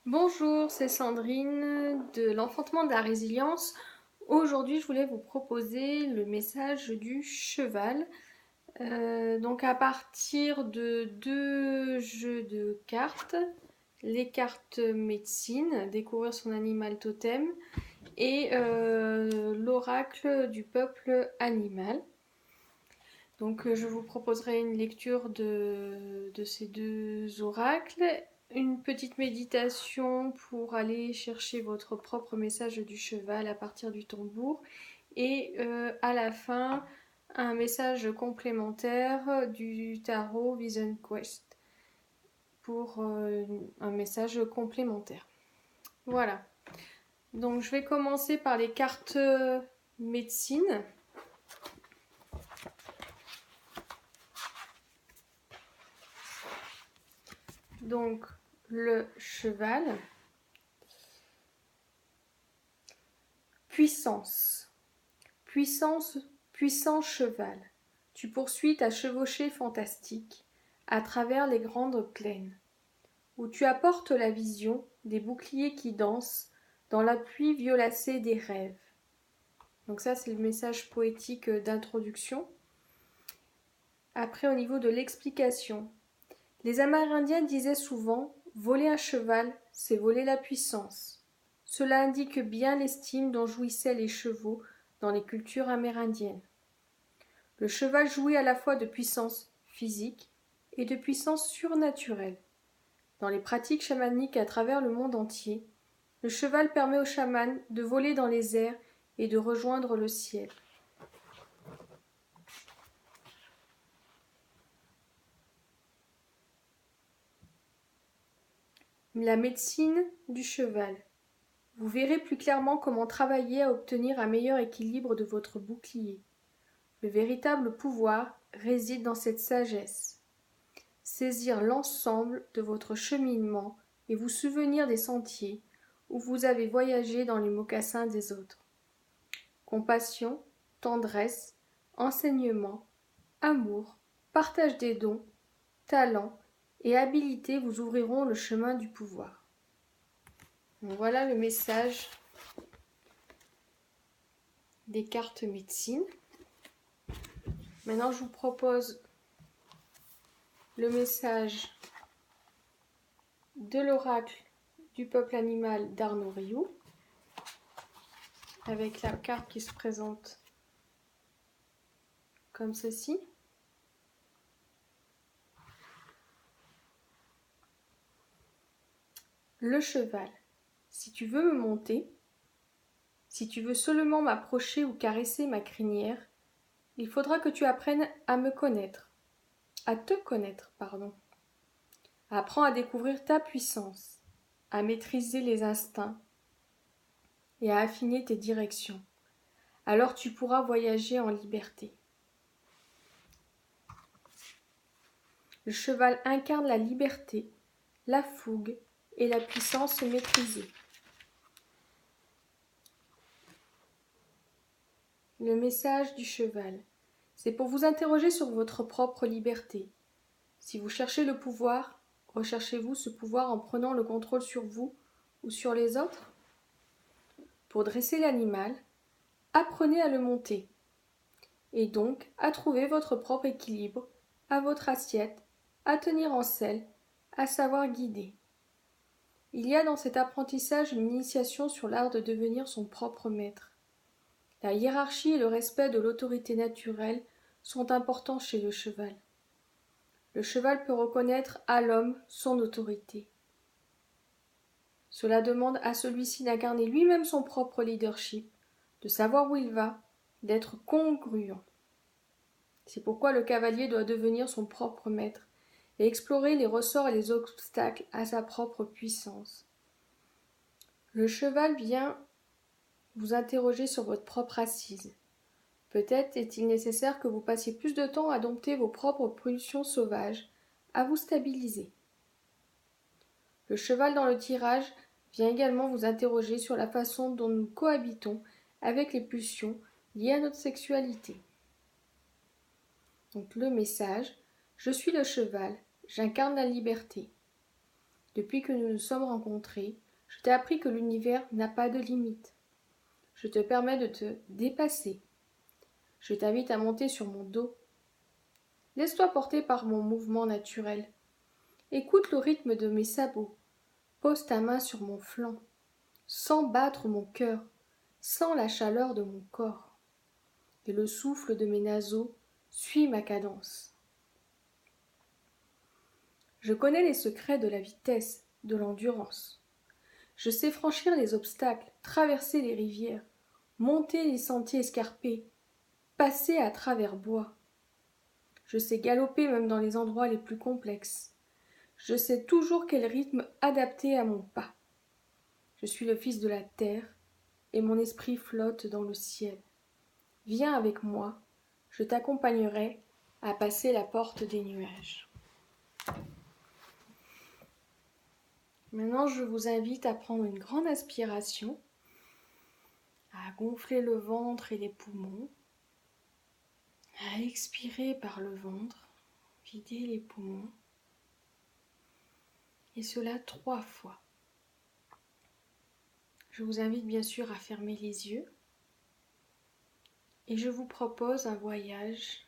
Bonjour, c'est Sandrine de l'enfantement de la résilience. Aujourd'hui, je voulais vous proposer le message du cheval. Donc à partir de deux jeux de cartes, les cartes médecine, découvrir son animal totem, et l'oracle du peuple animal. Donc je vous proposerai une lecture de ces deux oracles, une petite méditation pour aller chercher votre propre message du cheval à partir du tambour et à la fin un message complémentaire du tarot Vision Quest pour un message complémentaire. Voilà. Donc je vais commencer par les cartes médecine. Donc le cheval. Puissance. Puissance, puissant cheval, tu poursuis ta chevauchée fantastique à travers les grandes plaines, où tu apportes la vision des boucliers qui dansent dans la pluie violacée des rêves. Donc ça, c'est le message poétique d'introduction. Après, au niveau de l'explication, les Amérindiens disaient souvent « voler un cheval, c'est voler la puissance ». Cela indique bien l'estime dont jouissaient les chevaux dans les cultures amérindiennes. Le cheval jouit à la fois de puissance physique et de puissance surnaturelle. Dans les pratiques chamaniques à travers le monde entier, le cheval permet aux chamans de voler dans les airs et de rejoindre le ciel. La médecine du cheval. Vous verrez plus clairement comment travailler à obtenir un meilleur équilibre de votre bouclier. Le véritable pouvoir réside dans cette sagesse. Saisir l'ensemble de votre cheminement et vous souvenir des sentiers où vous avez voyagé dans les mocassins des autres. Compassion, tendresse, enseignement, amour, partage des dons, talents et habiletés vous ouvriront le chemin du pouvoir. Donc voilà le message des cartes médecine. Maintenant, je vous propose le message de l'oracle du peuple animal d'Arnaud Rioux, avec la carte qui se présente comme ceci. Le cheval. Si tu veux me monter, si tu veux seulement m'approcher ou caresser ma crinière, il faudra que tu apprennes à me connaître, à te connaître, pardon. Apprends à découvrir ta puissance, à maîtriser les instincts et à affiner tes directions. Alors tu pourras voyager en liberté. Le cheval incarne la liberté, la fougue et la puissance maîtrisée. Le message du cheval. C'est pour vous interroger sur votre propre liberté. Si vous cherchez le pouvoir, recherchez-vous ce pouvoir en prenant le contrôle sur vous ou sur les autres? Pour dresser l'animal, apprenez à le monter et donc à trouver votre propre équilibre, à votre assiette, à tenir en selle, à savoir guider. Il y a dans cet apprentissage une initiation sur l'art de devenir son propre maître. La hiérarchie et le respect de l'autorité naturelle sont importants chez le cheval. Le cheval peut reconnaître à l'homme son autorité. Cela demande à celui-ci d'incarner lui-même son propre leadership, de savoir où il va, d'être congruent. C'est pourquoi le cavalier doit devenir son propre maître et explorer les ressorts et les obstacles à sa propre puissance. Le cheval vient vous interroger sur votre propre assise. Peut-être est-il nécessaire que vous passiez plus de temps à dompter vos propres pulsions sauvages, à vous stabiliser. Le cheval dans le tirage vient également vous interroger sur la façon dont nous cohabitons avec les pulsions liées à notre sexualité. Donc le message, je suis le cheval, j'incarne la liberté. Depuis que nous nous sommes rencontrés, je t'ai appris que l'univers n'a pas de limite. Je te permets de te dépasser. Je t'invite à monter sur mon dos. Laisse-toi porter par mon mouvement naturel. Écoute le rythme de mes sabots. Pose ta main sur mon flanc. Sens battre mon cœur. Sens la chaleur de mon corps. Et le souffle de mes naseaux suit ma cadence. Je connais les secrets de la vitesse, de l'endurance. Je sais franchir les obstacles, traverser les rivières, monter les sentiers escarpés, passer à travers bois. Je sais galoper même dans les endroits les plus complexes. Je sais toujours quel rythme adapter à mon pas. Je suis le fils de la terre, et mon esprit flotte dans le ciel. Viens avec moi, je t'accompagnerai à passer la porte des nuages. Maintenant, je vous invite à prendre une grande aspiration, à gonfler le ventre et les poumons, à expirer par le ventre, vider les poumons, et cela 3 fois. Je vous invite bien sûr à fermer les yeux et je vous propose un voyage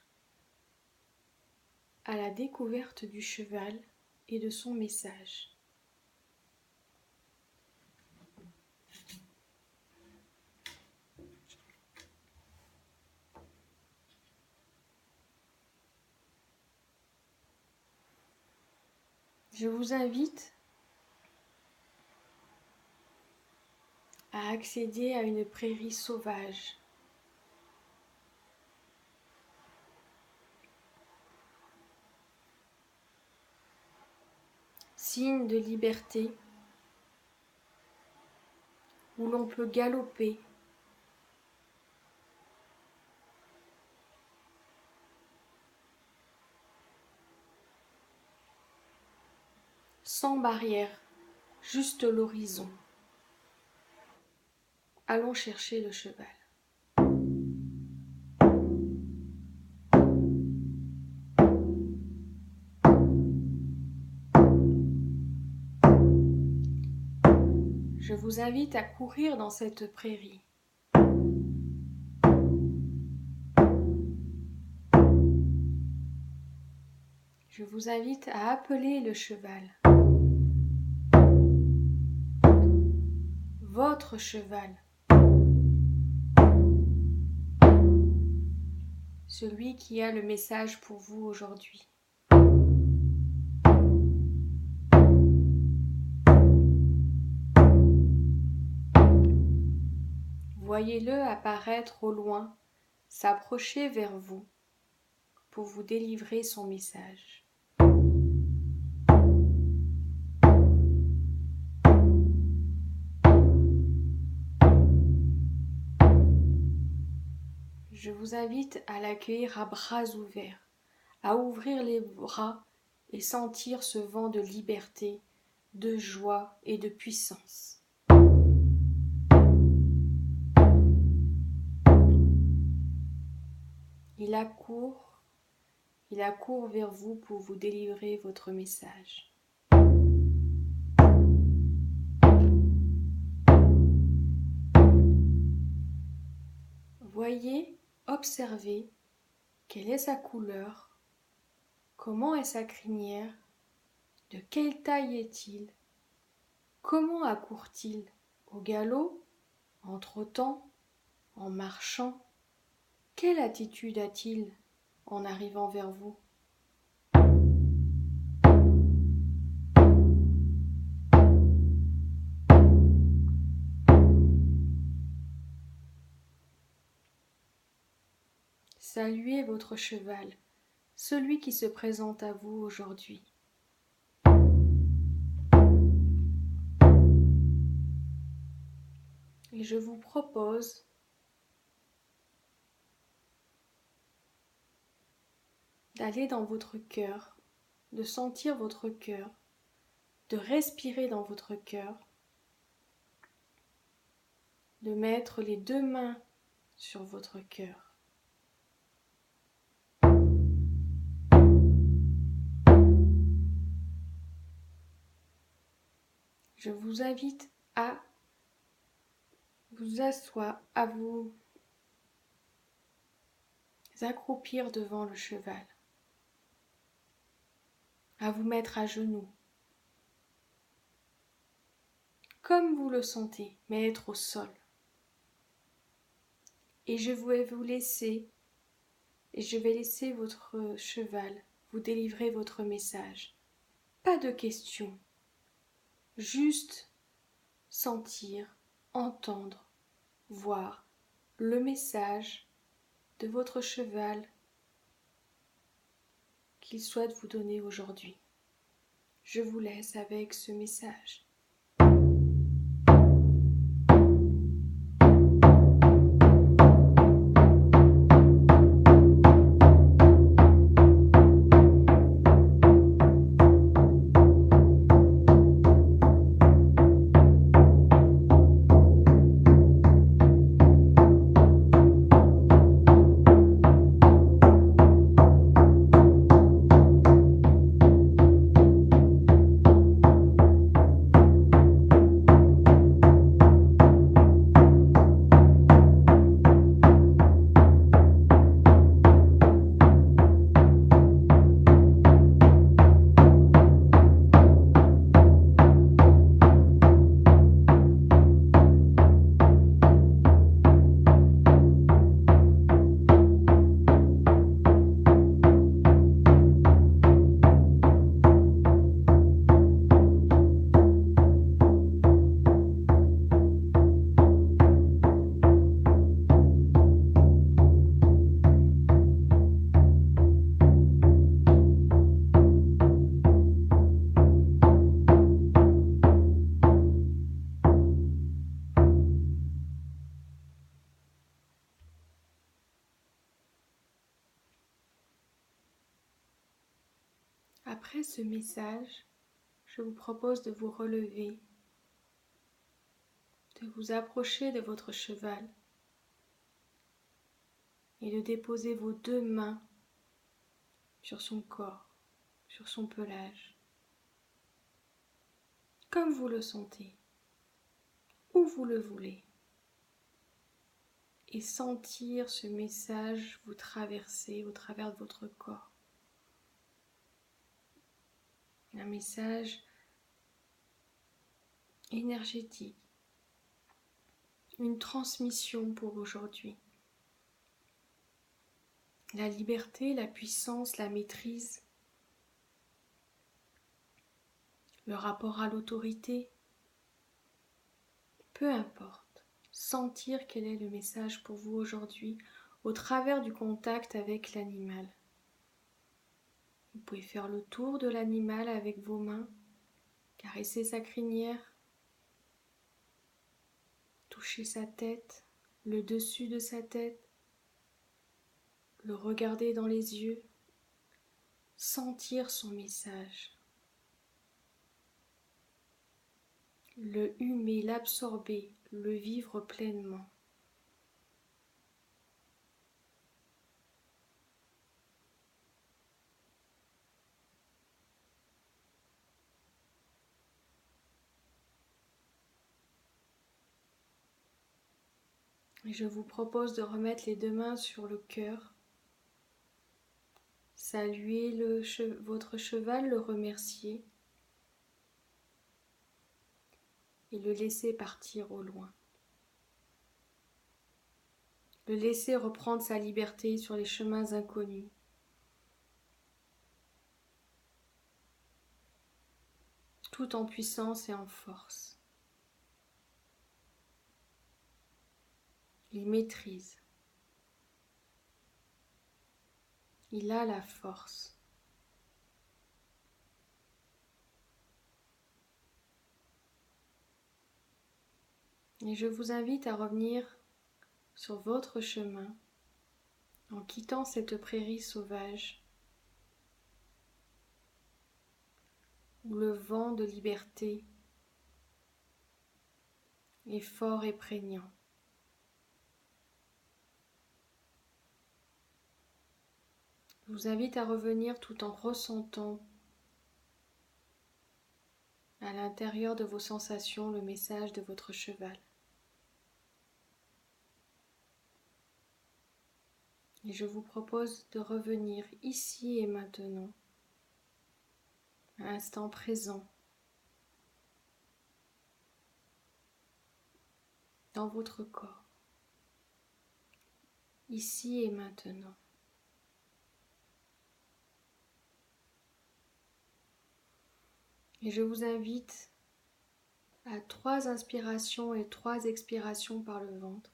à la découverte du cheval et de son message. Je vous invite à accéder à une prairie sauvage. Signe de liberté, où l'on peut galoper, sans barrière, juste l'horizon. Allons chercher le cheval. Je vous invite à courir dans cette prairie. Je vous invite à appeler le cheval. Votre cheval. Celui qui a le message pour vous aujourd'hui. Voyez-le apparaître au loin, s'approcher vers vous pour vous délivrer son message. Je vous invite à l'accueillir à bras ouverts, à ouvrir les bras et sentir ce vent de liberté, de joie et de puissance. Il accourt vers vous pour vous délivrer votre message. Voyez, observez, quelle est sa couleur, comment est sa crinière, de quelle taille est-il, comment accourt-il, au galop, en trottant, en marchant, quelle attitude a-t-il en arrivant vers vous? Saluez votre cheval, celui qui se présente à vous aujourd'hui. Et je vous propose d'aller dans votre cœur, de sentir votre cœur, de respirer dans votre cœur, de mettre les 2 mains sur votre cœur. Je vous invite à vous asseoir, à vous accroupir devant le cheval, à vous mettre à genoux, comme vous le sentez, mais être au sol. Et je vais vous laisser, et je vais laisser votre cheval vous délivrer votre message. Pas de questions, juste sentir, entendre, voir le message de votre cheval qu'il souhaite vous donner aujourd'hui. Je vous laisse avec ce message. Après ce message, je vous propose de vous relever, de vous approcher de votre cheval et de déposer vos 2 mains sur son corps, sur son pelage, comme vous le sentez, où vous le voulez, et sentir ce message vous traverser au travers de votre corps. Un message énergétique, une transmission pour aujourd'hui. La liberté, la puissance, la maîtrise, le rapport à l'autorité, peu importe. Sentir quel est le message pour vous aujourd'hui au travers du contact avec l'animal. Vous pouvez faire le tour de l'animal avec vos mains, caresser sa crinière, toucher sa tête, le dessus de sa tête, le regarder dans les yeux, sentir son message, le humer, l'absorber, le vivre pleinement. Et je vous propose de remettre les 2 mains sur le cœur, saluer votre cheval, le remercier et le laisser partir au loin. Le laisser reprendre sa liberté sur les chemins inconnus. Tout en puissance et en force. Il maîtrise. Il a la force. Et je vous invite à revenir sur votre chemin en quittant cette prairie sauvage où le vent de liberté est fort et prégnant. Je vous invite à revenir tout en ressentant à l'intérieur de vos sensations le message de votre cheval. Et je vous propose de revenir ici et maintenant, à l'instant présent, dans votre corps, ici et maintenant. Et je vous invite à 3 inspirations et 3 expirations par le ventre.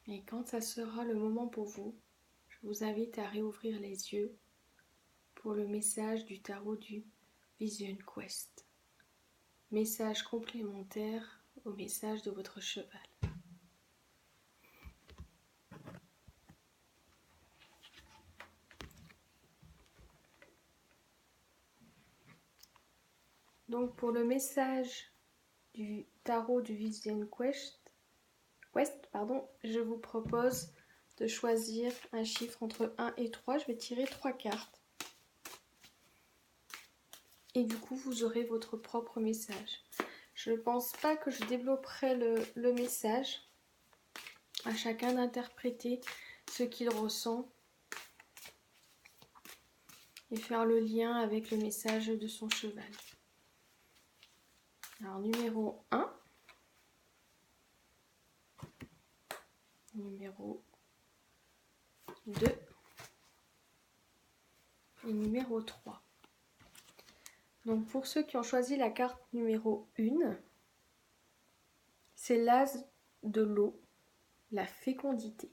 Et quand ça sera le moment pour vous, je vous invite à réouvrir les yeux pour le message du tarot du Vision Quest. Message complémentaire au message de votre cheval. Donc pour le message du tarot du Vision Quest, je vous propose de choisir un chiffre entre 1 et 3. Je vais tirer 3 cartes. Et du coup, vous aurez votre propre message. Je ne pense pas que je développerai le message. À chacun d'interpréter ce qu'il ressent et faire le lien avec le message de son cheval. Alors, numéro 1. Numéro 2. Et numéro 3. Donc pour ceux qui ont choisi la carte numéro 1, c'est l'as de l'eau, la fécondité.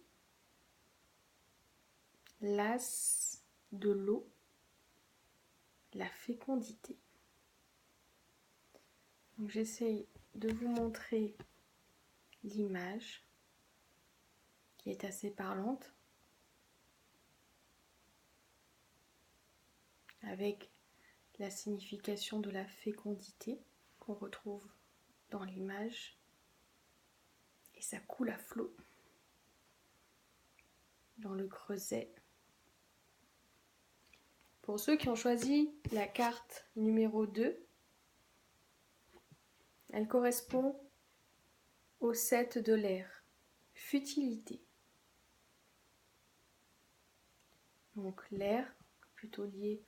L'as de l'eau, la fécondité. Donc j'essaye de vous montrer l'image qui est assez parlante avec la signification de la fécondité qu'on retrouve dans l'image et ça coule à flot dans le creuset. Pour ceux qui ont choisi la carte numéro 2, elle correspond au 7 de l'air, futilité. Donc l'air, plutôt lié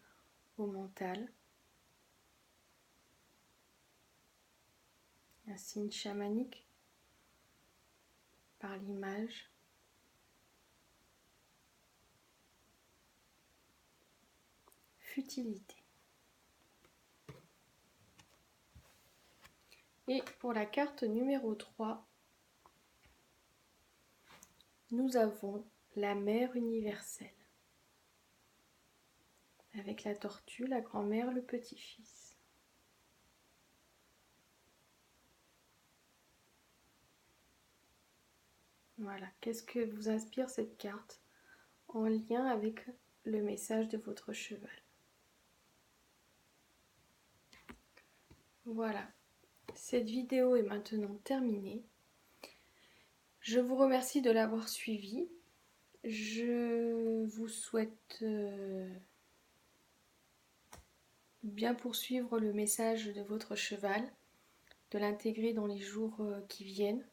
au mental. Un signe chamanique par l'image. Futilité. Et pour la carte numéro 3, nous avons la mère universelle. Avec la tortue, la grand-mère, le petit-fils. Voilà, qu'est-ce que vous inspire cette carte en lien avec le message de votre cheval? Voilà, cette vidéo est maintenant terminée. Je vous remercie de l'avoir suivie. Je vous souhaite bien poursuivre le message de votre cheval, de l'intégrer dans les jours qui viennent.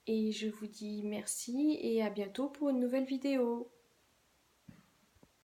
Et je vous dis merci et à bientôt pour une nouvelle vidéo.